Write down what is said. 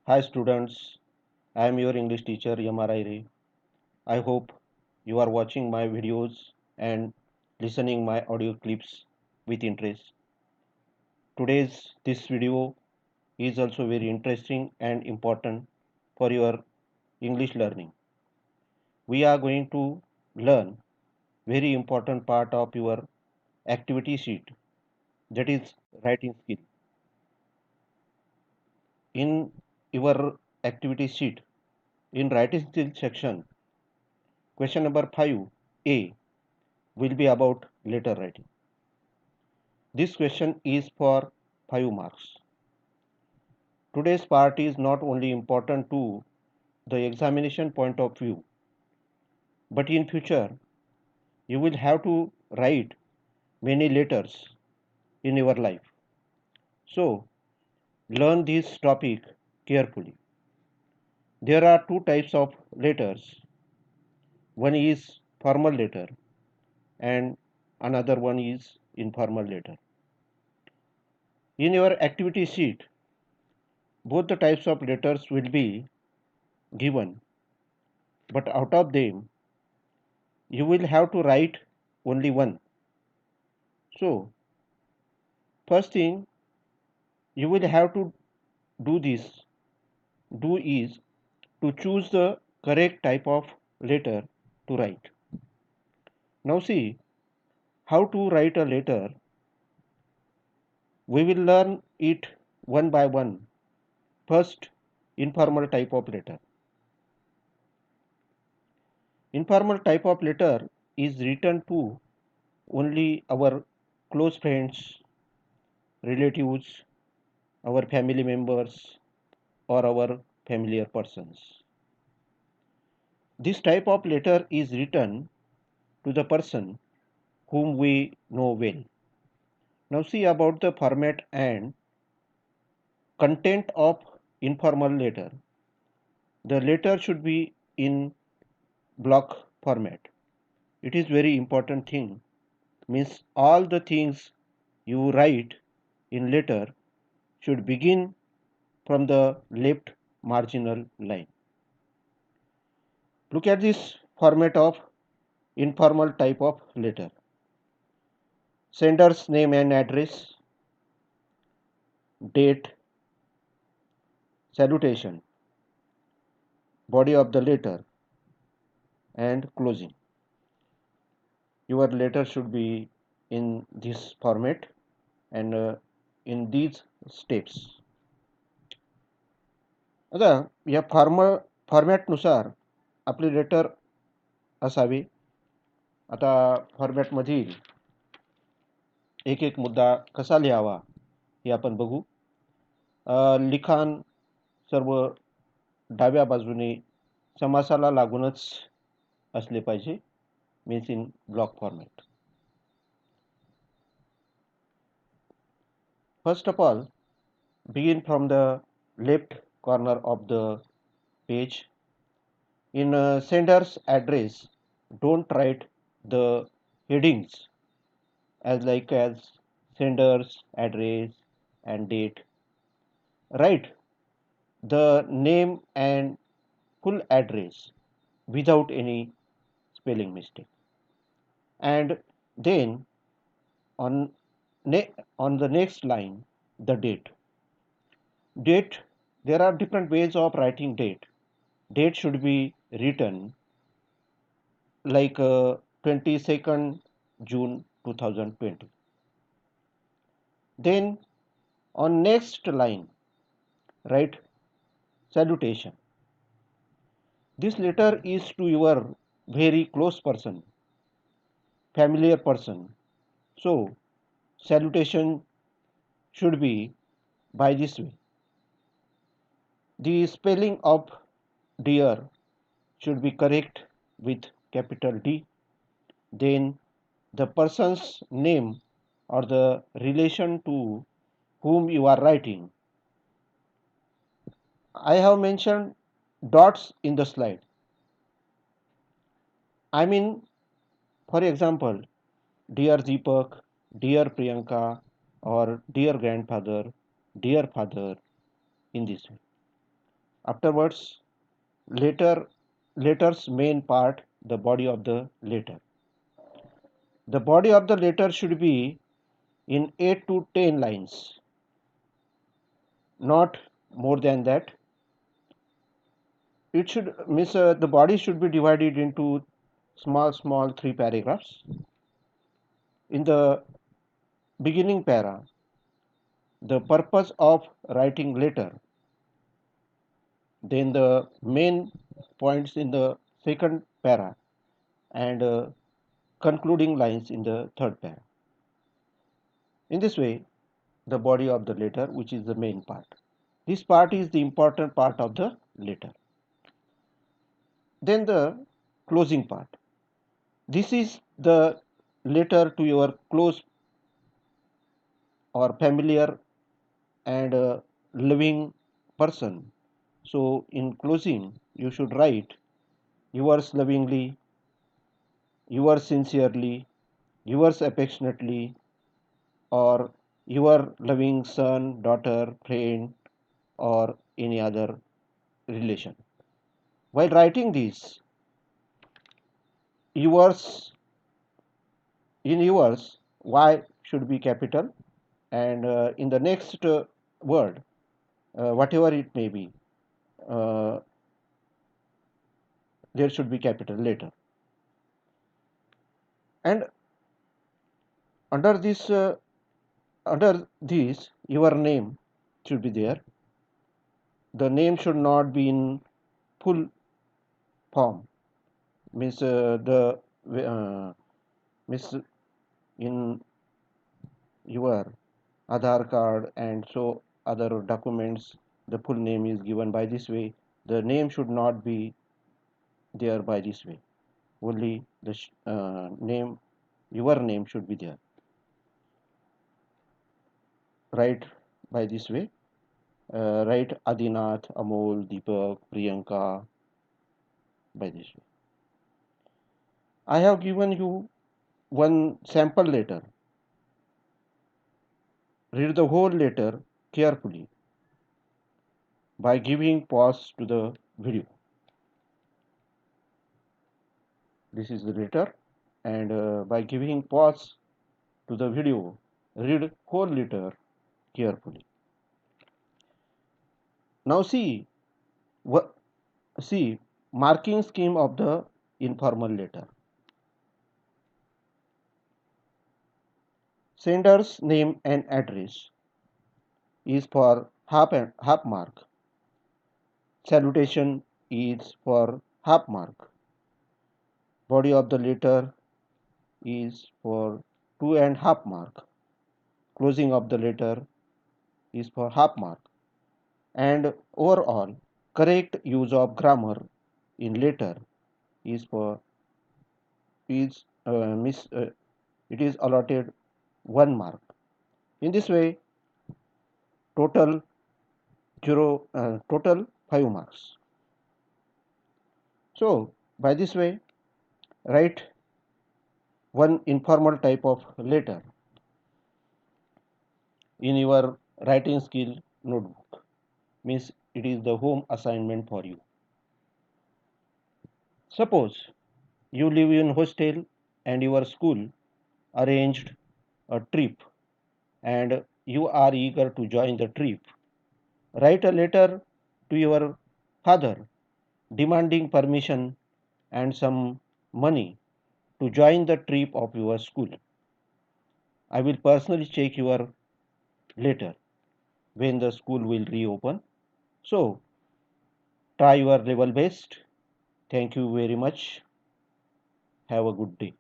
Hi students, I am your English teacher Yamaraire. I hope you are watching my videos and listening my audio clips with interest. Today's this video is also very interesting and important for your English learning. We are going to learn very important part of your activity sheet, that is writing skill. In your activity sheet, in writing skill section, question number 5A will be about letter writing. This question is for 5 marks. Today's part is not only important to the examination point of view, but in future you will have to write many letters in your life. So learn this topic carefully. There are two types of letters. One is formal letter and another one is informal letter. In your activity sheet, both the types of letters will be given, but out of them you will have to write only one. So first thing you will have to do this do is to choose the correct type of letter to write. Now see how to write a letter. We will learn it one by one. First, informal type of letter. Informal type of letter is written to only our close friends, relatives, our family members, or our familiar persons. This type of letter is written to the person whom we know well. Now see about the format and content of informal letter. The letter should be in block format. It is very important thing. Means all the things you write in letter should begin from the left marginal line. Look at this format of informal type of letter. Sender's name and address, date, salutation, body of the letter, and closing. Your letter should be in this format and in these steps. आता या फॉर्मॅटनुसार आपली letter असावी. आता फॉर्मॅटमधील एक एक मुद्दा कसा लिहावा हे आपण बघू. लिखाण सर्व डाव्या बाजूने समासाला लागूनच असले पाहिजे. Means in block format. First of all, begin from the left corner of the page. In sender's address, don't write the headings as sender's address and date. Write the name and full address without any spelling mistake. And then on on the next line, the date. Date, there are different ways of writing date. Date should be written like 22nd June 2020. Then on next line, write salutation. This letter is to your very close person, familiar person. So salutation should be by this way. The spelling of dear should be correct with capital D. Then the person's name or the relation to whom you are writing. I have mentioned dots in the slide. I mean, for example, dear Deepak, dear Priyanka, or dear grandfather, dear father, in this way. Afterwards, letter's main part, the body of the letter. The body of the letter should be in 8 to 10 lines, not more than that. It should miss the body should be divided into small 3 paragraphs. In the beginning para, the purpose of writing letter, then the main points in the second para, and concluding lines in the third para. In this way, the body of the letter, which is the main part. This part is the important part of the letter. Then the closing part. This is the letter to your close or familiar and living person. So in closing, you should write yours lovingly, yours sincerely, yours affectionately, or your loving son, daughter, friend, or any other relation. While writing this, yours in yours, Y should be capital, and in the next word, whatever it may be, uh, there should be capital later. And under this, your name should be there. The name should not be in full form. Means means in your Aadhaar card and so other documents, the full name is given by this way. The name should not be there by this way. Only the name, your name should be there. Write by this way. Write Adinath, Amol, Deepak, Priyanka by this way. I have given you one sample letter. Read the whole letter carefully by giving pause to the video. This is the letter, and by giving pause to the video, read whole letter carefully. Now see marking scheme of the informal letter. Sender's name and address is for half mark. Salutation is for half mark. Body of the letter is for 2.5 mark. Closing of the letter is for half mark. And overall, correct use of grammar in letter is for is it is allotted 1 mark. In this way, total total 5 marks. So by this way, write one informal type of letter in your writing skill notebook. Means it is the home assignment for you. Suppose you live in hostel and your school arranged a trip and you are eager to join the trip. Write a letter to your father demanding permission and some money to join the trip of your school. I will personally check your letter when the school will reopen. So, try your level best. Thank you very much. Have a good day.